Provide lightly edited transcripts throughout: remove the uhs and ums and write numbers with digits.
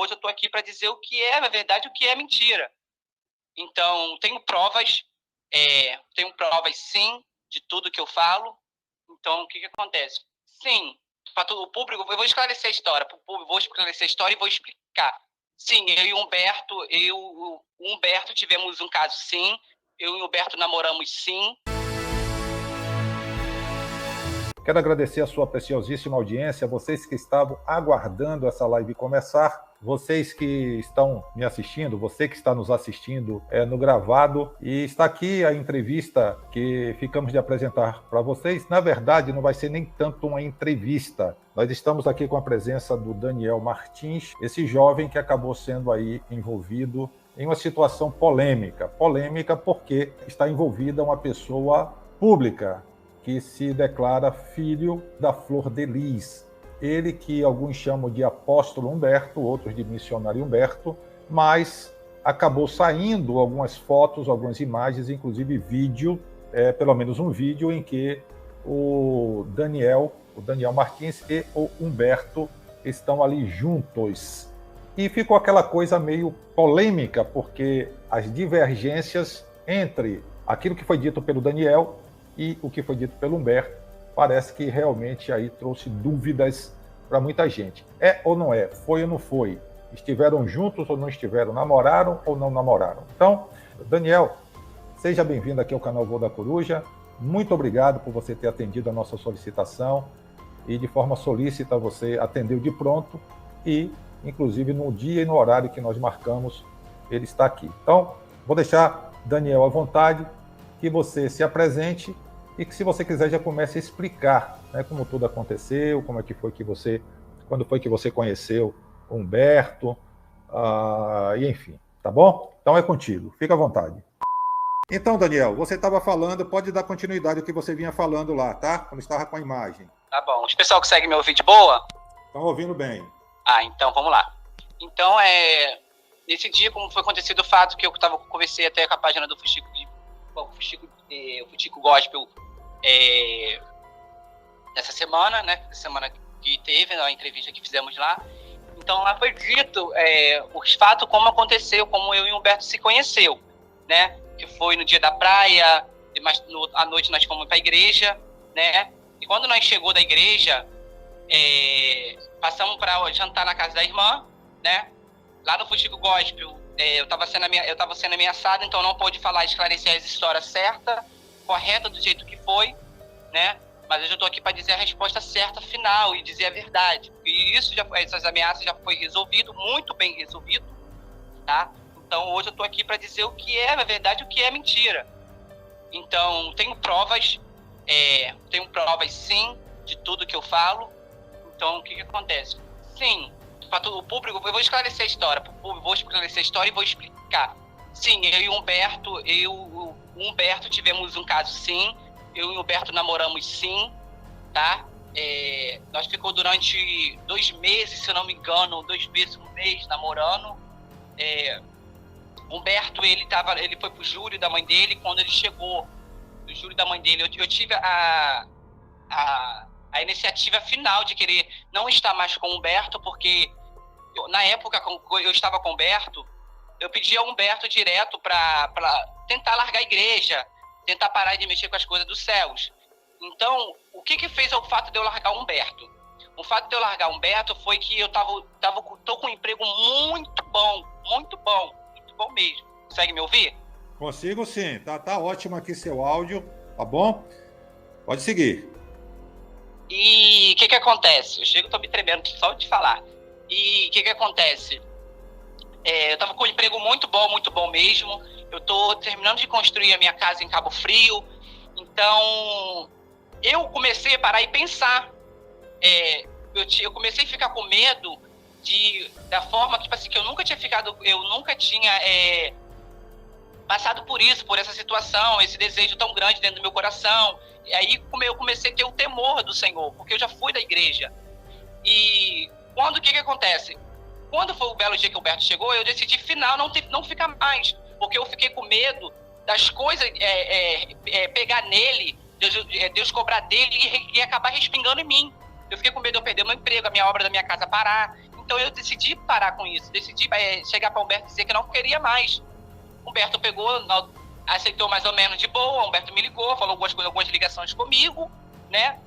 hoje eu estou aqui para dizer o que é, na verdade, o que é mentira. Então, tenho provas sim, de tudo que eu falo. Então, o que acontece? Sim, para todo o público, eu vou esclarecer a história, e vou explicar. Sim, eu e o Humberto tivemos um caso, sim. Eu e o Humberto namoramos, sim. Quero agradecer a sua preciosíssima audiência, vocês que estavam aguardando essa live começar, vocês que estão me assistindo, você que está nos assistindo no gravado, e está aqui a entrevista que ficamos de apresentar para vocês. Na verdade, não vai ser nem tanto uma entrevista. Nós estamos aqui com a presença do Daniel Martins, esse jovem que acabou sendo aí envolvido em uma situação polêmica. Polêmica porque está envolvida uma pessoa pública, que se declara filho da Flor de Lis. Ele que alguns chamam de apóstolo Humberto, outros de missionário Humberto, mas acabou saindo algumas fotos, algumas imagens, inclusive vídeo, pelo menos um vídeo em que o Daniel Martins e o Humberto estão ali juntos. E ficou aquela coisa meio polêmica, porque as divergências entre aquilo que foi dito pelo Daniel e o que foi dito pelo Humberto, parece que realmente aí trouxe dúvidas para muita gente. É ou não é? Foi ou não foi? Estiveram juntos ou não estiveram? Namoraram ou não namoraram? Então, Daniel, seja bem-vindo aqui ao canal Voo da Coruja. Muito obrigado por você ter atendido a nossa solicitação e de forma solícita você atendeu de pronto e, inclusive, no dia e no horário que nós marcamos, ele está aqui. Então, vou deixar Daniel à vontade, que você se apresente e que, se você quiser, já comece a explicar, né, como tudo aconteceu, como é que foi que você, quando foi que você conheceu o Humberto, e enfim, tá bom? Então é contigo, fica à vontade. Então, Daniel, você estava falando, pode dar continuidade ao que você vinha falando lá, tá? Quando estava com a imagem. Tá bom, os pessoal que segue meu vídeo boa? Estão ouvindo bem. Então vamos lá. Então, nesse dia, como foi acontecido o fato que eu conversei até com a página do Fuxico Gospel nessa semana, né? Semana que teve a entrevista que fizemos lá. Então lá foi dito os fatos, como aconteceu, como eu e o Humberto se conheceu, né? Que foi no dia da praia, à noite nós fomos para a igreja, né? E quando nós chegou da igreja, passamos para jantar na casa da irmã, né? Lá no Fuxico Gospel, eu estava sendo ameaçado, então não pude esclarecer as histórias certas, correta do jeito que foi, né? Mas eu estou aqui para dizer a resposta certa, final, e dizer a verdade. E essas ameaças já foi resolvido, muito bem resolvido, tá? Então hoje eu estou aqui para dizer o que é, na verdade, o que é mentira. Então tenho provas sim, de tudo que eu falo. Então o que acontece? Sim, para todo o público, eu vou esclarecer a história, e vou explicar. Sim, eu e o Humberto tivemos um caso, sim. Eu e o Humberto namoramos, sim, tá? Nós ficamos durante 2 meses, se eu não me engano, 2 meses, 1 mês namorando. Humberto, ele foi pro júri da mãe dele. Quando ele chegou no júri da mãe dele, eu tive a iniciativa final de querer não estar mais com o Humberto, porque na época eu estava com o Humberto, eu pedi ao Humberto direto para tentar largar a igreja, tentar parar de mexer com as coisas dos céus. Então, o que fez o fato de eu largar o Humberto? O fato de eu largar o Humberto foi que eu tô com um emprego muito bom mesmo. Consegue me ouvir? Consigo sim, tá ótimo aqui seu áudio, tá bom? Pode seguir. E o que acontece? Eu tô me tremendo só de falar. E o que acontece? Eu tava com um emprego muito bom mesmo. Eu tô terminando de construir a minha casa em Cabo Frio. Então, eu comecei a parar e pensar. Eu comecei a ficar com medo da forma que, tipo assim, que eu nunca tinha passado por essa situação, esse desejo tão grande dentro do meu coração. E aí eu comecei a ter o temor do Senhor, porque eu já fui da igreja. E o que acontece? Quando foi o belo dia que o Humberto chegou, eu decidi, final, não ficar mais, porque eu fiquei com medo das coisas pegar nele, Deus cobrar dele e acabar respingando em mim. Eu fiquei com medo de eu perder meu emprego, a minha obra da minha casa parar. Então eu decidi parar com isso, decidi chegar para Humberto e dizer que não queria mais. Humberto pegou, aceitou mais ou menos de boa, Humberto me ligou, falou algumas ligações comigo, né?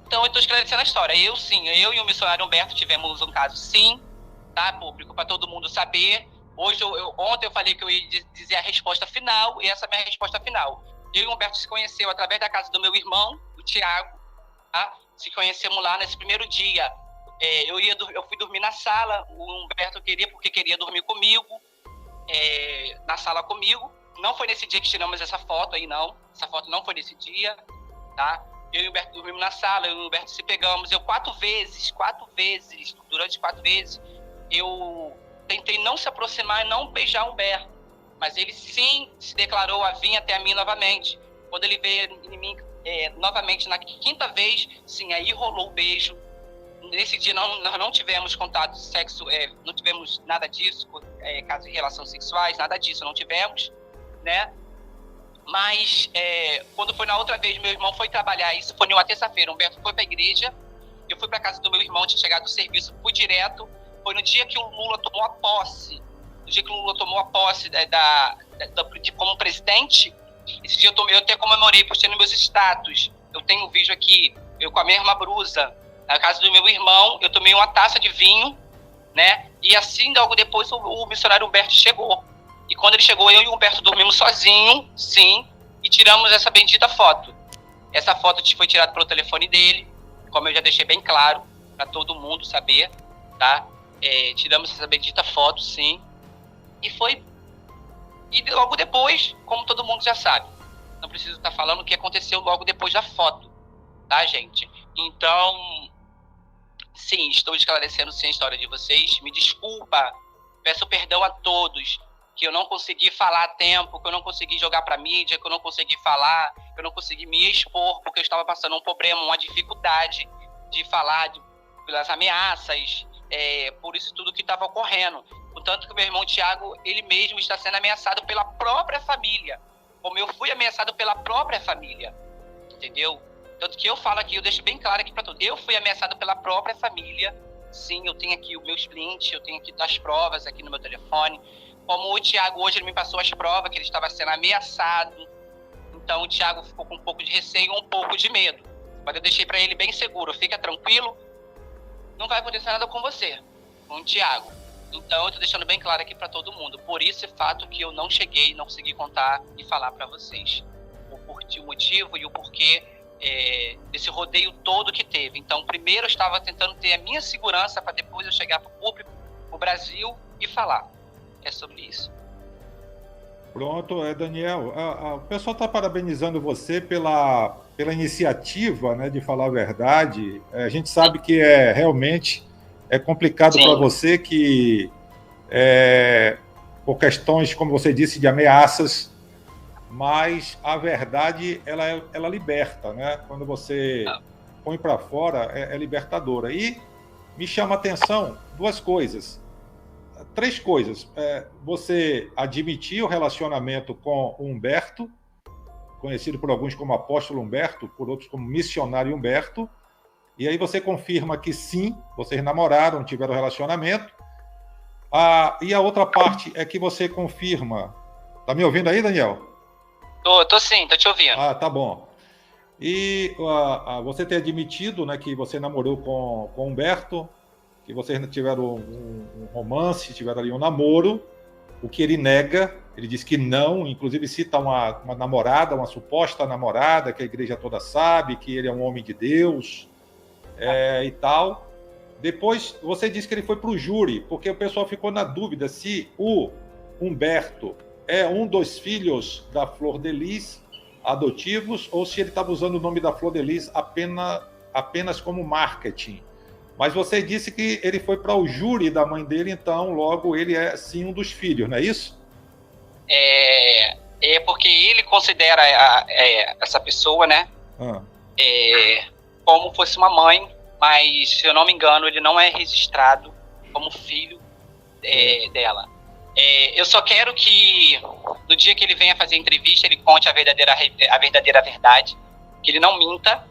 Então eu estou esclarecendo a história. Eu e o missionário Humberto tivemos um caso, sim, tá, público, para todo mundo saber. Ontem eu falei que eu ia dizer a resposta final, e essa é a minha resposta final. Eu e o Humberto se conheceu através da casa do meu irmão, o Tiago, tá? Se conhecemos lá nesse primeiro dia. Eu fui dormir na sala, o Humberto queria dormir comigo, na sala comigo. Não foi nesse dia que tiramos essa foto aí, não. Essa foto não foi nesse dia, tá? Eu e o Humberto dormimos na sala, eu e o Humberto se pegamos. Eu durante 4 vezes, eu tentei não se aproximar e não beijar o Humberto. Mas ele sim se declarou a vir até a mim novamente. Quando ele veio em mim novamente na 5ª vez, sim, aí rolou o beijo. Nesse dia nós não tivemos contato sexo, não tivemos nada disso, caso de relações sexuais, nada disso, não tivemos, né? Mas quando foi na outra vez, meu irmão foi trabalhar, isso foi numa terça-feira, o Humberto foi para a igreja, eu fui para a casa do meu irmão, tinha chegado do serviço, fui direto, foi no dia que o Lula tomou a posse, de como presidente. Esse dia eu até comemorei, postei nos meus status, eu tenho um vídeo aqui, eu com a mesma blusa, na casa do meu irmão, eu tomei uma taça de vinho, né? E assim, logo depois, o missionário Humberto chegou. E quando ele chegou, eu e o Humberto dormimos sozinhos, sim, e tiramos essa bendita foto. Essa foto foi tirada pelo telefone dele, como eu já deixei bem claro, para todo mundo saber, tá? Tiramos essa bendita foto, sim. E logo depois, como todo mundo já sabe, não preciso estar falando o que aconteceu logo depois da foto, tá, gente? Então, sim, estou esclarecendo sim a história de vocês. Me desculpa, peço perdão a todos, que eu não consegui falar a tempo, que eu não consegui jogar para mídia, que eu não consegui falar, que eu não consegui me expor, porque eu estava passando um problema, uma dificuldade de falar pelas ameaças, por isso tudo que estava ocorrendo. Portanto, que o meu irmão Tiago, ele mesmo está sendo ameaçado pela própria família, como eu fui ameaçado pela própria família, entendeu? Tanto que eu falo aqui, eu deixo bem claro aqui para todos, eu fui ameaçado pela própria família, sim, eu tenho aqui os meus prints, eu tenho aqui as provas aqui no meu telefone, como o Tiago hoje ele me passou as provas, que ele estava sendo ameaçado, então o Tiago ficou com um pouco de receio, um pouco de medo, mas eu deixei para ele bem seguro, fica tranquilo, não vai acontecer nada com você, com o Tiago. Então eu tô deixando bem claro aqui para todo mundo, por esse fato que eu não cheguei, não consegui contar e falar para vocês o motivo e o porquê desse rodeio todo que teve. Então, primeiro eu estava tentando ter a minha segurança para depois eu chegar para o público, para o Brasil e falar. É sobre isso. Pronto, Daniel. O pessoal está parabenizando você pela iniciativa, né, de falar a verdade. A gente sabe que realmente é complicado para você que, por questões, como você disse, de ameaças, mas a verdade, ela liberta, né? Quando você põe para fora, é libertadora. E me chama a atenção 3 coisas. Você admitir o relacionamento com o Humberto, conhecido por alguns como Apóstolo Humberto, por outros como Missionário Humberto, e aí você confirma que sim, vocês namoraram, tiveram relacionamento. E a outra parte é que você confirma... Tá me ouvindo aí, Daniel? Tô sim, tô te ouvindo. Tá bom. E você ter admitido, né, que você namorou com Humberto, que vocês tiveram um romance, tiveram ali um namoro, o que ele nega, ele diz que não, inclusive cita uma namorada, uma suposta namorada, que a igreja toda sabe, que ele é um homem de Deus, e tal. Depois você disse que ele foi para o júri, porque o pessoal ficou na dúvida se o Humberto é um dos filhos da Flor de Lis, adotivos, ou se ele estava usando o nome da Flor de Lis apenas como marketing. Mas você disse que ele foi para o júri da mãe dele, então logo ele é sim um dos filhos, não é isso? Porque ele considera essa pessoa, né, como fosse uma mãe, mas se eu não me engano ele não é registrado como filho dela. Eu só quero que no dia que ele venha fazer a entrevista ele conte a verdadeira verdade, que ele não minta,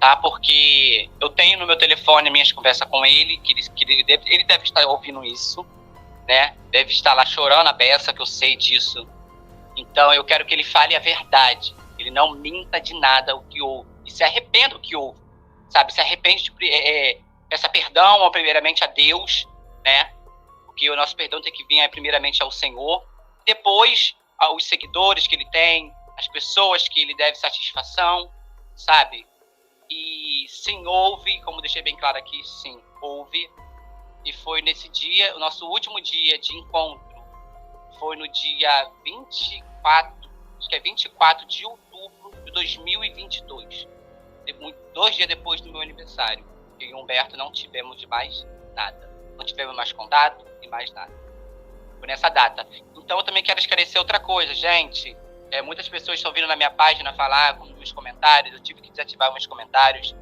tá? Porque eu tenho no meu telefone minhas conversas com ele, que ele deve estar ouvindo isso, né? Deve estar lá chorando a beça, que eu sei disso. Então eu quero que ele fale a verdade. Ele não minta de nada o que houve. E se arrependa do que houve, sabe? Se arrepende, peça perdão primeiramente a Deus, né? Porque o nosso perdão tem que vir primeiramente ao Senhor. Depois, aos seguidores que ele tem, as pessoas que ele deve satisfação, sabe? E sim, houve, como deixei bem claro aqui, sim, houve. E foi nesse dia, o nosso último dia de encontro, foi no dia 24, acho que é 24 de outubro de 2022. 2 dias depois do meu aniversário. Eu e o Humberto não tivemos de mais nada. Não tivemos mais contato e mais nada. Foi nessa data. Então eu também quero esclarecer outra coisa, gente. Muitas pessoas estão vindo na minha página falar com meus comentários, eu tive que desativar meus comentários,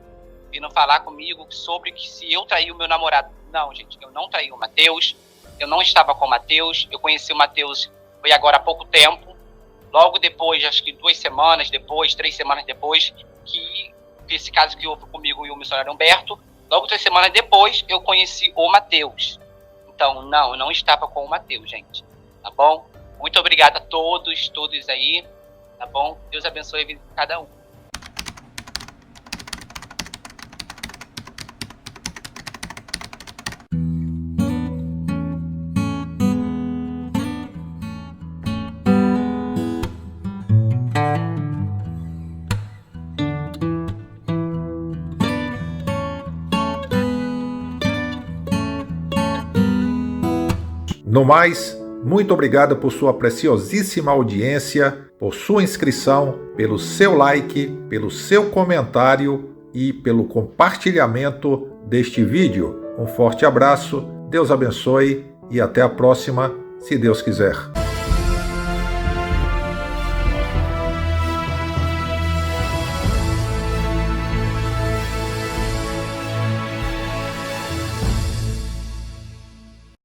vindo falar comigo sobre que se eu traí o meu namorado. Não, gente, eu não traí o Matheus, eu não estava com o Matheus, eu conheci o Matheus foi agora há pouco tempo, logo depois, acho que 2 semanas depois, 3 semanas depois, que esse caso que houve comigo e o missionário Humberto, logo 3 semanas depois eu conheci o Matheus. Então, não, eu não estava com o Matheus, gente, tá bom? Muito obrigado a todos aí, tá bom? Deus abençoe a vida de cada um. No mais, muito obrigado por sua preciosíssima audiência, por sua inscrição, pelo seu like, pelo seu comentário e pelo compartilhamento deste vídeo. Um forte abraço, Deus abençoe e até a próxima, se Deus quiser.